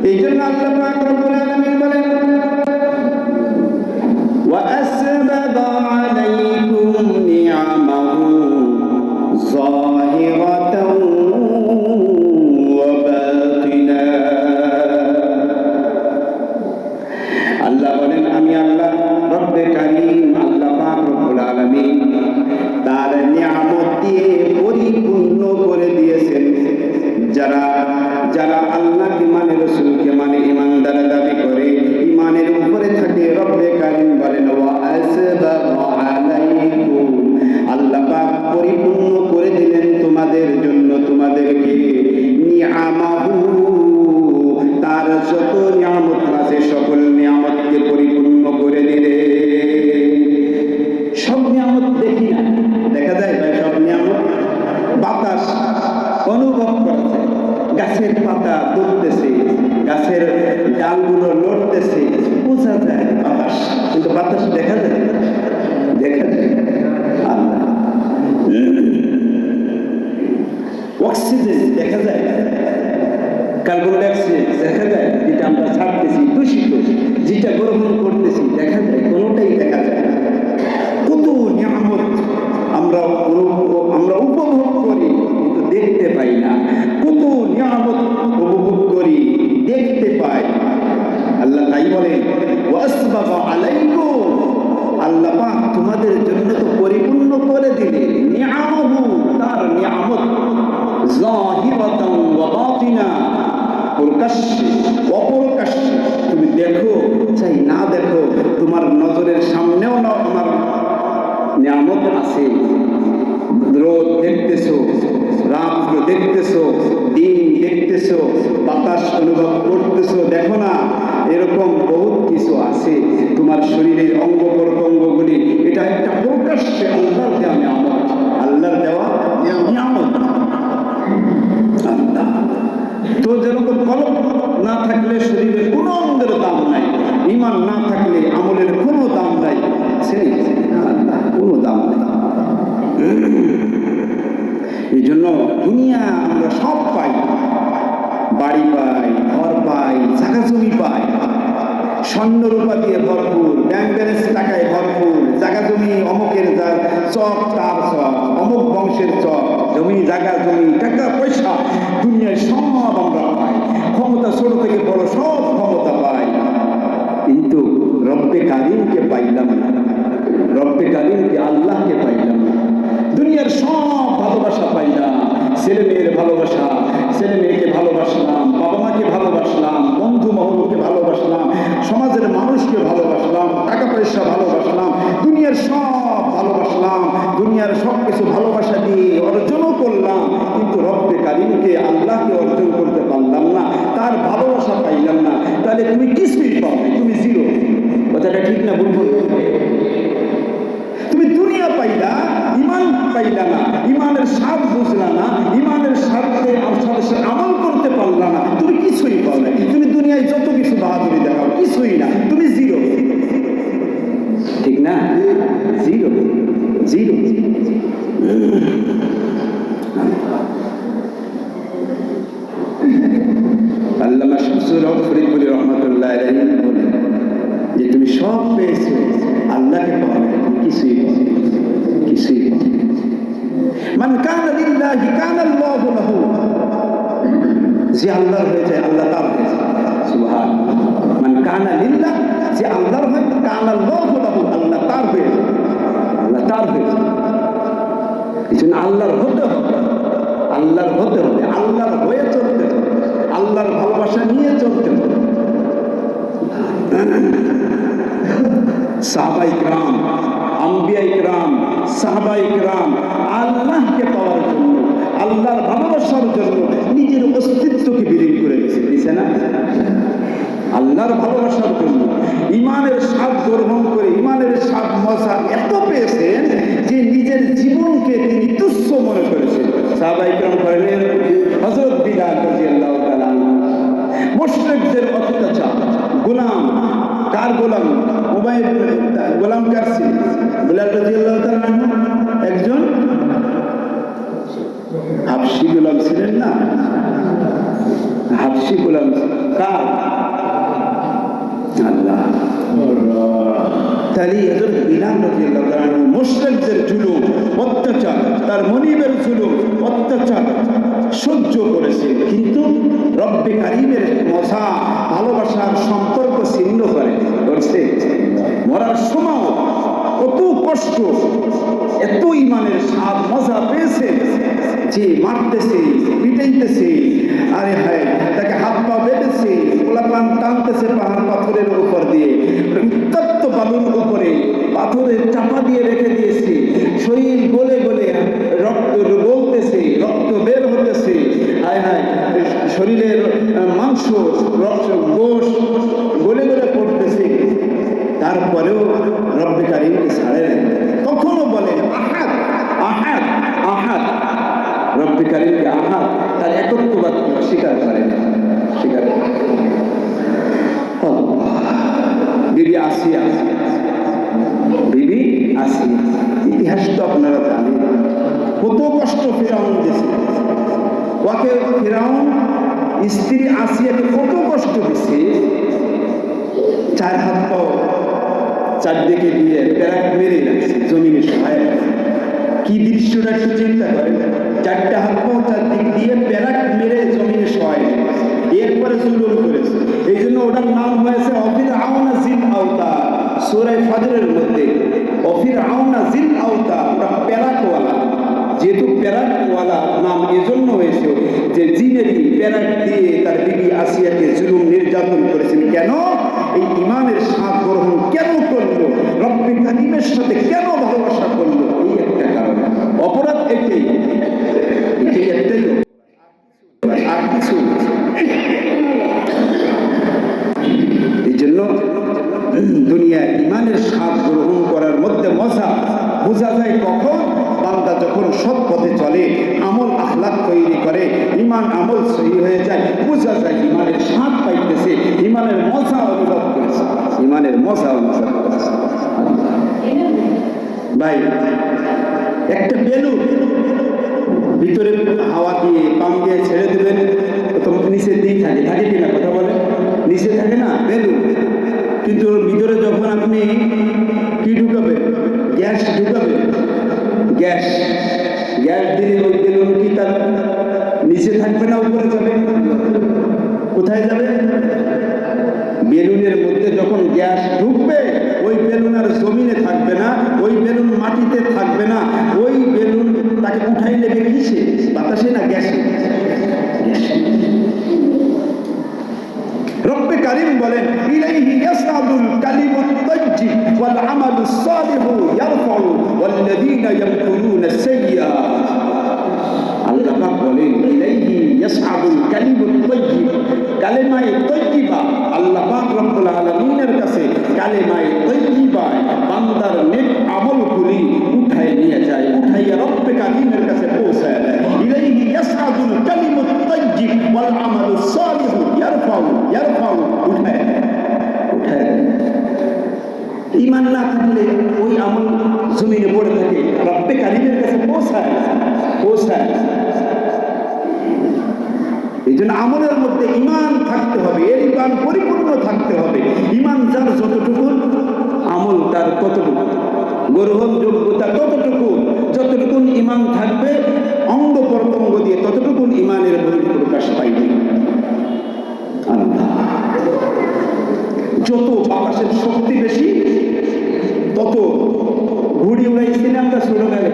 এই জন্য আল্লাহ পাক রব্বুল আলামিন বলেন ওয়া আসবাগা আলাইকুম নি'আমাহু যাহিরাতাও ওয়া বাতিনা। আল্লাহ বলেন আমি আল্লাহ রব্বে কারীম আল্লাহ পাক রব্বুল আলামিন তার নিয়ামত দিয়ে পরিপূর্ণ করে দিয়েছেন যারা যারা আল্লাহকে মানে, রাসূলকে মানে, ঈমানদার দাবি করে, ঈমানের উপরে থাকে। রব্বে কারীম বলেন ওয়া আসবাগা আলাইকুম, আল্লাহ পাক পরিপূর্ণ করে দিলেন তোমাদের জন্য, তোমাদেরকে নি'আমাহু, তার যত নিয়ামত আছে সকল নিয়ামতকে পরিপূর্ণ করে দিলে। সব নিয়ামত দেখি না, দেখা যায় ভাই সব নিয়ামত? বাতাস অনুভব করা যায়, গাছের পাতা দুলতেছে, গাছের ডালগুলো লড়তেছে, বোঝা যায় বাতাস, কিন্তু বাতাস দেখা যায়? দেখা যায়। অক্সিজেন দেখা যায়, কার্বন ডাইঅক্সাইড দেখা যায়, যেটা আমরা ছাড়তেছি দূষিত, যেটা গ্রহণ করতেছি দেখা যায়? কোনোটাই দেখা যায় না। কত নিয়ামত আমরা উপভোগ করি কিন্তু দেখতে পাই না, কত নিয়ামত উপভোগ করি দেখতে পাই। আল্লাহ তাই বলেন ওয়া আসবাগা আলাইকুম, আল্লাহ পাক তোমাদের জন্য তো পরিপূর্ণ করে দিলেন নি'আমাহু, তার নিয়ামত যাহিরাতাও ওয়া বাতিনা, প্রকাশ্যে অপ্রকাশ্যে, তুমি দেখো চাই না দেখো, তোমার নজরের সামনেও না আমার নিয়ামত আছে। রোদ দেখতেছো, রাত্র দেখতেছো, দিন দেখতেছো, বাতাস অনুভব করতেছো, দেখো না এরকম বহুত কিছু আছে তোমার শরীরের অঙ্গ প্রত্যঙ্গগুলি, এটা একটা প্রকাশ্যে আল্লাহর দেওয়া নিয়ামত, আল্লাহর দেওয়া নিয়ামত। আল্লাহ তো যেরকম কলম না থাকলে শরীরের কোনো অঙ্গের দাম নাই, ঈমান না থাকলে আমলের কোনো দাম নাই, কোনো দাম নেই। এই জন্য দুনিয়া আমরা সব পাই, বাড়ি পাই, ঘর পাই, জায়গা জমি পাই, স্বর্ণ রূপা দিয়ে ভরপুর, ব্যাংক ব্যালেন্স টাকায় ভরপুর, জায়গা জমি অমুকের চক তার চক, অমুক বংশের চক, জমি জায়গা জমি টাকা পয়সা দুনিয়ায় সব আমরা পাই, ক্ষমতা ছোট থেকে বড় সব ক্ষমতা পাই, কিন্তু রব্বে কারীমকে পাইলাম না, রব্বে কারীমকে আল্লাহকে পাইলাম না। দুনিয়ার সব ভালোবাসা পাইলাম, ছেলে মেয়ের ভালোবাসা, ছেলে মেয়েকে ভালোবাসলাম, বাবা মাকে ভালোবাসলাম, বন্ধু মহলকে ভালোবাসলাম, সমাজের মানুষকে ভালোবাসলাম, টাকা পয়সা ভালোবাসলাম, দুনিয়ার সব ভালোবাসলাম, দুনিয়ার সব কিছু ভালোবাসা দিয়ে অর্জনও করলাম, কিন্তু রব্বে কারীমকে আল্লাহকে অর্জন করতে পারলাম না, তার ভালোবাসা পাইলাম না। তাহলে তুমি কিছুই পাবে, তুমি জিরো। কথাটা ঠিক না ভুল? তুমি দুনিয়া পাইলা, ঈমান পাইলা না, ঈমানের স্বাদ বুঝলা না, ঈমানের সাথে আমল করতে পারলা না, তুমি কিছুই পাবে। তুমি দুনিয়ায় যত কিছু বাহাদুরি দেখাও, কিছুই না, তুমি জিরো। ঠিক না? Zero, zero. আল্লামা শামসুল হক ফরিদপুরি রাহমাতুল্লাহ আলাইহি বলেন যে তুমি সব পেয়েছো, আল্লাহকে পাবে তুমি কিছুই পাবে, কিছুই পাবে। মান কানা লিল্লাহি কানা আল্লাহু লাহু, যে আল্লাহর হয়ে যায় আল্লাহ তার হয়ে যায়। সুবহানাল্লাহ। মান কানা লিল্লাহ, যে আল্লাহর হয়, কানা আল্লাহু লাহু, আল্লাহ তার হয়ে যায়, আল্লাহ তার হয়ে যায়। এজন্য আল্লাহর হতে হবে, আল্লাহর হতে হবে, আল্লাহর হয়ে চলতে হবে, আল্লাহর ভালোবাসা নিয়ে চলতে হবে। সাহাবায়ে কেরাম, আম্বিয়ায়ে কেরাম, সাহাবায়ে কেরাম আল্লাহকে পাওয়ার জন্য, আল্লাহর ভালোবাসার জন্য নিজের অস্তিত্বকে বিলীন করে দিয়েছে না? আল্লাহর ভালোবাসার জন্য ঈমানের স্বাদ গ্রহণ করে, ঈমানের স্বাদ মজা এত পেয়েছেন যে নিজের জীবনকে তিনি তুচ্ছ মনে করেছেন। সাহাবায়ে কেরাম করেন হযরত বিলাল রাদিয়াল্লাহু তাআলা মুশরিকদের অত্যাচার, গোলাম, কার গোলাম? গোলাম কার ছিল? বিলাল রাদিয়াল্লাহু তাআলা একজন হাবশি গোলাম ছিলেন না? হাবশি গোলাম কার? আল্লাহ। তাহলে এদের বিলাল রাদিয়াল্লাহু তাআলা মুশরিকদের জুলুম অত্যাচার, তার মনিবের জুলুম অত্যাচার সহ্য করেছে, কিন্তু রব্বে কারীমের মজা ভালোবাসার সম্পর্ক ছিন্ন করছে। মরার সময় কত কষ্ট, এত ইমানের স্বাদ মজা পেয়েছে যে মারতেছে, পিটাইতেছে, আরে হায় তাকে হাত পা বেঁধেছে, গোলাপান টানতেছে পাহাড় পাথরের উপর দিয়ে, উত্তপ্ত বালুর উপরে পাথরের চাপা দিয়ে রেখে দিয়েছে, শরীর গলে গলে রক্ত গলতেছে, রক্ত বের হতেছে, হায় হায় শরীরের মাংস গোশ গলে গলে পড়তেছে, তারপরেও রব্বে কারীমকে ছাড়ে না। তখনও বলেন আহাদ আহাদ আহাদ, রব্বে কারীমকে আহাদ, তার একত্ববাদ স্বীকার করে না, স্বীকার করে। বিবি আসিয়া, বিবি আসিয়া ইতিহাস তো আপনারা জানেন, কত কষ্ট ফিরাউন দিয়েছে ওকে, ফিরাউন স্ত্রী আসিয়াকে কত কষ্ট দিছে, 4 হাত পাও চারদিকে দিয়ে প্যারাক মেরে রাখছে জমিনে সহায়। কি দৃশ্যটা একটু চিন্তা করেন, 4টা হাত পাও চারদিক দিয়ে প্যারাক মেরে জমিনে সহায়, এরপরে জুলুম করেছে। এই জন্য ওটার নাম হয়েছে অফিরআউনা জিল আওতা, সূরা ফাজরের মধ্যে অফিরআউনা জিল আওতা, ওটা প্যারাকওয়ালা। যেহেতু প্যারাকওয়ালা নাম এজন্য হয়েছে যে জিনেরই প্যারাক দিয়ে তার বিবি আসিয়াকে জুলুম নির্যাতন করেছেন। কেন? এই ইমানের স্বাদ গ্রহণ কেন করলো, রব্বে কারীমের সাথে কেন ভালোবাসা করলো, এই একটা কারণ। অপরাধ এটাই, একটাই, আর কিছু। এই জন্য দুনিয়ায় ইমানের স্বাদ গ্রহণ করার মধ্যে মজা বোঝা যায় কখন? বান্দা যখন সৎ পথে চলে, আমল আখলাক তৈরি করে, ইমান আমল সহি হয়ে যায়, বোঝা যায় ইমানের স্বাদ পাইতেছে, ইমানের মজা অনুভব করেছে, ইমানের মজা অনুভব করেছে। ভাই, একটা বেলুন ভিতরে হাওয়া দিয়ে পাম দিয়ে ছেড়ে দেবেন, তো নিচের দিক থাকে, থাকে কিনা কথা বলে? নিচে থাকে না বেলুন, কিন্তু ওর ভিতরে যখন আপনি কি ঢুকাবেন, গ্যাস ঢুকাবেন, গ্যাস দিলে ওই বেলুন কি তার নিচে থাকবে না উপরে যাবে? কোথায় যাবে? বেলুনের মধ্যে যখন গ্যাস ঢুকবে, ওই বেলুন আর জমিনে থাকবে না, ওই বেলুন মাটিতে থাকবে না, ওই বেলুন তাকে উঠাই নেবে কিসে? বাতাসে না গ্যাসে? রব্বে কারীম বলেন ইলাইহি ইয়াসআদুল কালিমুত তাইয়্যিব ওয়াল আমালুস সালিহু ইয়ারফাউ ওয়াল্লাযীনা ইয়ামকুরুনাস সাইয়্যাত। আল্লাহ পাক বলেন ইলাইহি ইয়াসআদুল কালিমুত তাইয়্যিব, কালেমায়ে তাইয়্যিবা, আল্লাহ পাক রব্বুল আলামিনের কাছে কালেমায়ে তাইয়্যিবা বান্দার নেক আমলগুলি উঠায় নিয়ে যায়, উঠাইয়া রব্বে কারীমের কাছে পৌঁছায়। ইলাইহি ইয়াসআদুল কালিমুত তাইয়্যিব ওয়াল আমালুস সালিহু ইয়ারফাউ উঠায়। ইমান না থাকলে ওই আমল জমিনে পড়ে থাকে, রব্বে কারীমের কাছে পৌঁছায়। এই জন্য আমলের মধ্যে ইমান থাকতে হবে, এর ইমান পরিপূর্ণ থাকতে হবে। ইমান যার যতটুকু, আমল তার ততটুকু, গ্রহণযোগ্যতা ততটুকু। যতটুকু ইমান থাকবে অঙ্গ প্রত্যঙ্গ দিয়ে, ততটুকু ইমানের বহিঃপ্রকাশ পাইবে। যত বাতাসের শক্তি বেশি, তত ঘুড়ি উড়াইছিলাম আমরা ছোটবেলায়,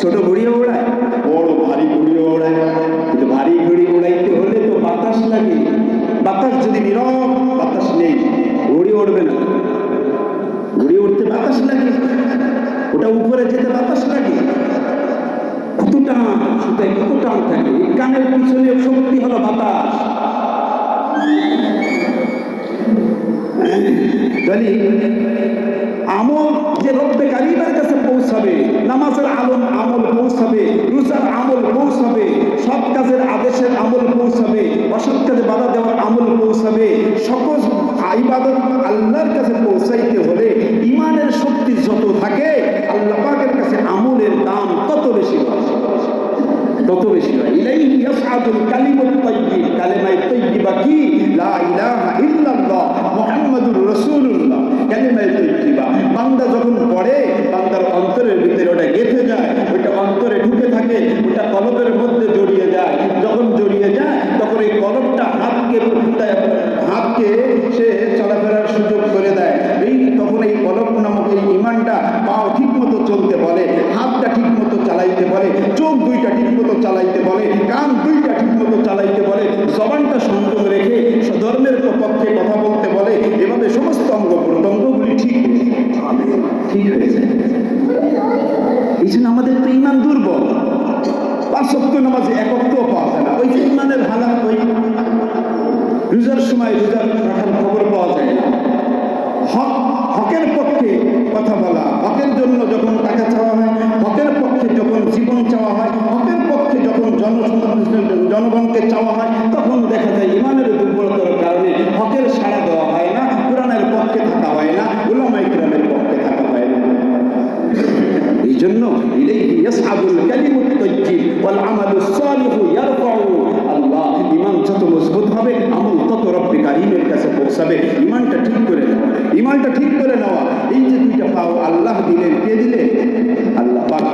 ছোট ঘুড়িও ওড়ায়, বড় ভারী ঘুড়িও ওড়ায়। কিন্তু ভারী ঘুড়ি উড়াইতে হলে তো বাতাস লাগে, বাতাস যদি নীরব, বাতাস নেই, ঘুড়ি উড়বে না। ঘুড়ি উঠতে বাতাস লাগে, ওটা উপরে যেতে বাতাস লাগে, কত টান, সেটাই কত টান থাকে। কানের পিছনে শক্তি হলো বাতাস। আমল যে রব্বে কারীমের কাছে পৌঁছাবে, নামাজের আমল পৌঁছাবে, রোজার আমল পৌঁছাবে, সৎ কাজের আদেশের আমল পৌঁছাবে, অসৎ কাজে বাধা দেওয়ার আমল পৌঁছাবে, সকল ইবাদত আল্লাহর কাছে পৌঁছাইতে হলে ইমানের শক্তি যত থাকে, আল্লাহ পাকের কাছে আমলের দাম তত বেশি হয়, তত বেশি হয়। ইলাইহি ইয়াসআদুল কালিমুত তাইয়্যিব, কালেমায়ে তাইয়্যিবা কি? লা বান্দা যখন পড়ে বান্দার অন্তরের ভিতরে ওটা গেঁথে যায়, ওইটা অন্তরে ঢুকে থাকে, ওটা কলবের মধ্যে জড়িয়ে যায়। যখন জড়িয়ে যায় তখন এই কলবটা হাতকে সে চলাফেরার সুযোগ করে দেয়। এই তখন এই কলব নামক এই ইমানটা পাও ঠিক মতো চলতে বলে, হাতটা ঠিক মতো চালাইতে বলে, চোখ দুইটা ঠিক মতো চালাইতে বলে, কান দুইটা ঠিক মতো চালাইতে বলে, জবানটা সংযম রেখে ধর্মের পক্ষে কথা বলতে বলে। এভাবে সমস্ত অঙ্গ প্রত্যঙ্গগুলি ঠিক হয়েছে। এই জন্য আমাদের তো ইমান দুর্বল। 5 ওয়াক্ত নামাজে এক ওয়াক্তও পাওয়া যায় না। ওই যে ইমানের হালাত, ওই রোজার সময় রোজার রাখার খবর পাওয়া যায় না। হকের পক্ষে কথা বলা, হকের জন্য যখন টাকা চাওয়া হয়, হকের পক্ষে যখন জীবন চাওয়া হয়, হকের পক্ষে যখন জনগণকে চাওয়া হয়, তখন দেখা যায় ইমানের দুর্বলতার কারণে হকের সাড়া দেওয়া হয় না, কোরআনের পক্ষে থাকা হয় না, উলামায়ে কেরামের পক্ষে থাকা হয় না। এই জন্য ইলাইহি ইয়াসআদুল কালিমুত তাইয়্যিব ওয়াল আমালুস সালিহু ইয়ারফাউ। আল্লাহ ঈমান যত মজবুত হবে আমল তত রব্বে কারীমের কাছে পৌঁছাবে। ঈমানটা ঠিক করে নাও, ঈমানটা ঠিক করে নেওয়া। এই যে দুইটা পাও আল্লাহ দিলেন, কে দিলে? আল্লাহ পাক।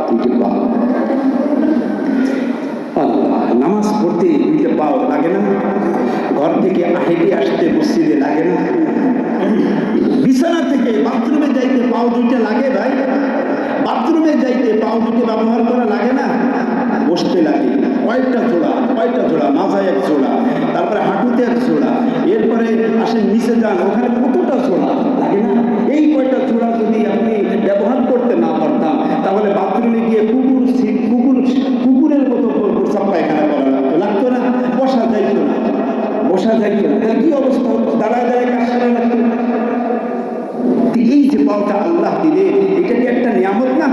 দুইটা পাও আল্লাহ, নামাজ পড়তে দুইটা পাও লাগে না? ঘর থেকে হেঁটে আসতে মসজিদে লাগে না? বিছানা থেকে বাথরুমে যাইতে পাও দুইটা লাগে ভাই? বাথরুমে যাইতে পাও দুটো ব্যবহার করা লাগে না? বসতে লাগে কয়েকটা জোড়া, মাথায় এক জোড়া, তারপরে হাঁটুতে এক জোড়া, এরপরে আসেন নিচে যান, ওখানে কতটা জোড়া লাগে না? এই কয়টা জোড়া যদি আপনি ব্যবহার করতে না পারতাম তাহলে বাথরুমে গিয়ে কুকুরের মতো প্রস্রাব পায়খানা করা লাগতো না? বসা যাইতো না। তাহলে কি অবস্থা? দাঁড়ায় কাজ করা লাগতো। এই যে পাওটা আল্লাহ দিলে, এটা কি একটা নিয়ামত না?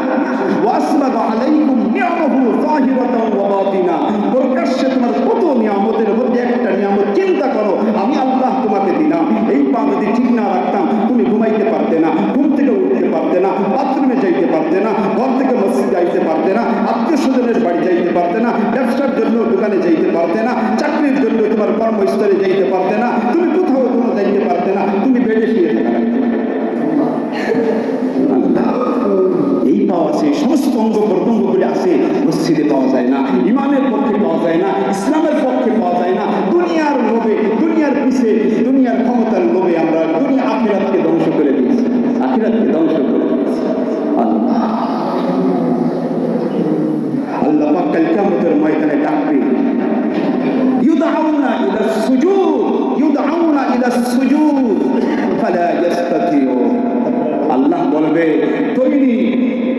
ওয়াসবাগা আলাইকুম নিয়ামাহু যাহিরাতান ওয়া বাতিনা। প্রকাশ্যে তোমার কত নিয়ামতের মধ্যে একটা নিয়ামত চিন্তা করো, আমি আল্লাহ তোমাকে দিলাম। এই পা যদি ঠিক না রাখতাম তুমি ঘুমাইতে পারতে না, ঘুম থেকে উঠতে পারতে না, বাথরুমে যাইতে পারতে না, ঘর থেকে মসজিদ যাইতে পারতে না, আত্মীয় স্বজনের বাড়ি যাইতে পারতে না, ব্যবসার জন্য দোকানে যাইতে পারতে না, চাকরির জন্য তোমার কর্মস্থলে যাইতে পারতে না, তুমি কোথাও কোনো যাইতে পারতে না, তুমি বেডে শুয়ে থাকা লাগতো। এই পাওয়া আছে, সমস্ত অঙ্গ প্রত্যঙ্গগুলি আছে, মসজিদে পাওয়া যায় না, ইমানের পক্ষে পাওয়া যায় না, ইসলামের পক্ষে পাওয়া যায় না। দুনিয়ার লোভে, দুনিয়ার পিছে, দুনিয়ার ক্ষমতার লোভে আমরা আখিরাতকে ধ্বংস করে দিয়েছি। আল্লাহ পাক কাল কিয়ামতের ময়দানে ডাকবে, ইউদআউনা ইলাস সুজুদ ফালা ইস্তাতিউন। আল্লাহ বলবে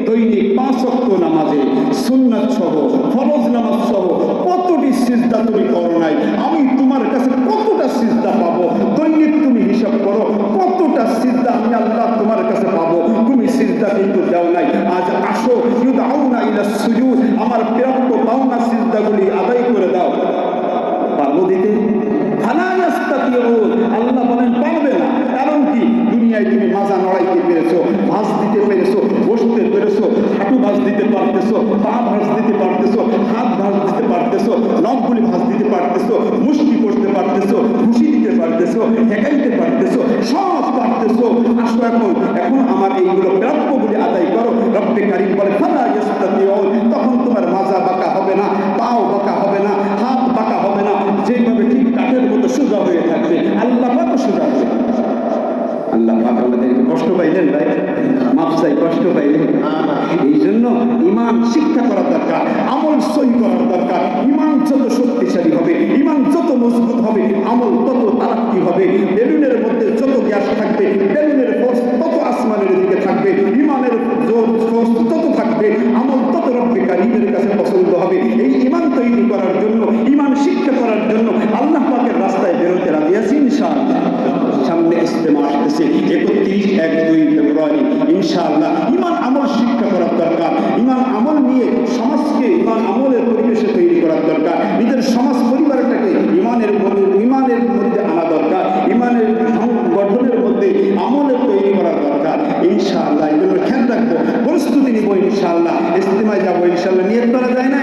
দৈনিক 5 ওয়াক্ত নামাজে সুন্নাত সহ, ফরজ নামাজ সহ কতটি সিজদা তুমি করো নাই? আমি তোমার কাছে কতটা সিজদা পাবো? দৈনিক তুমি হিসাব করো, কতটা সিজদা আমি আল্লাহ তোমার কাছে পাবো? তুমি সিজদা কিন্তু দাও নাই। আজ আসো, ইউদআউনা ইলাস সুজুদ, আমার প্রাপ্য পাওনা সিজদাগুলি আদায় করে দাও। পারবো দিতে? ফালা ইস্তাতিউন। আল্লাহ বলেন পারবে না। কারণ কি? দুনিয়ায় তুমি মাজা নড়াইতে পেরেছো, ভাঁজ দিতে পেরেছো, বসতে পেরেছো, হাঁটু ভাঁজ দিতে পারতেছো, পা ভাঁজ দিতে পারতেছো, হাত ভাঁজ দিতে পারতেছো, নখগুলি ভাঁজ দিতে পারতেছো, মুষ্টি করতে পারতেছো, ঘুষি দিতে পারতেছো, ঠেকাইতে পারতেছো, সব পারতেছো। আসো এখন আমার এইগুলো প্রাপ্যগুলি আদায় করো। রব্বে কারীম বলে ফালা ইস্তাতিউন। তখন তোমার মাজা বাঁকা হবে না, পাও বাঁকা হবে না, হাত বাঁকা হবে না, যেভাবে ঠিক কাঠের মতো সোজা হয়ে থাকবে। আল্লাহ পাক সোজা হবে। আল্লাহ পাক আমাদেরকে কষ্ট পাইলেন ভাই, মাফ চাই, কষ্ট পাইলেন। এই জন্য ইমান শিক্ষা করা দরকার, আমল সহি করার দরকার। ইমান যত শক্তিশালী হবে, ইমান যত মজবুত হবে, আমল তত তারাক্কি হবে। বেলুনের মধ্যে যত গ্যাস থাকবে, বেলুনের ফোর্স তত আসমানের দিকে থাকবে, ইমানের ফোর্স তত থাকবে, আমল তত রব্বে কারীমের কাছে পছন্দ হবে। এই ইমান তৈরি করার জন্য, ইমান শিক্ষা করার জন্য আল্লাহ পাকের রাস্তায় বেরোতে রাজি আছি ইনশাআল্লাহ। সামনে ইজতেমা আসতেছে 31-1-2 ফেব্রুয়ারি ইনশাআল্লাহ। ইমান আমল শিক্ষা করার দরকার। ইমান আমল নিয়ে সমাজকে ইমান আমলের পরিবেশে তৈরি করার দরকার। নিজের সমাজ পরিবারটাকে ইমানের মধ্যে আনা দরকার। ইমানের গঠনের মধ্যে আমলের তৈরি করার দরকার ইনশাআল্লাহ। এই জন্য খেয়াল রাখবো, প্রস্তুতি নিব ইনশাআল্লাহ। ইজতেমায় যাবো ইনশাআল্লাহ। নিয়ত করা যায় না?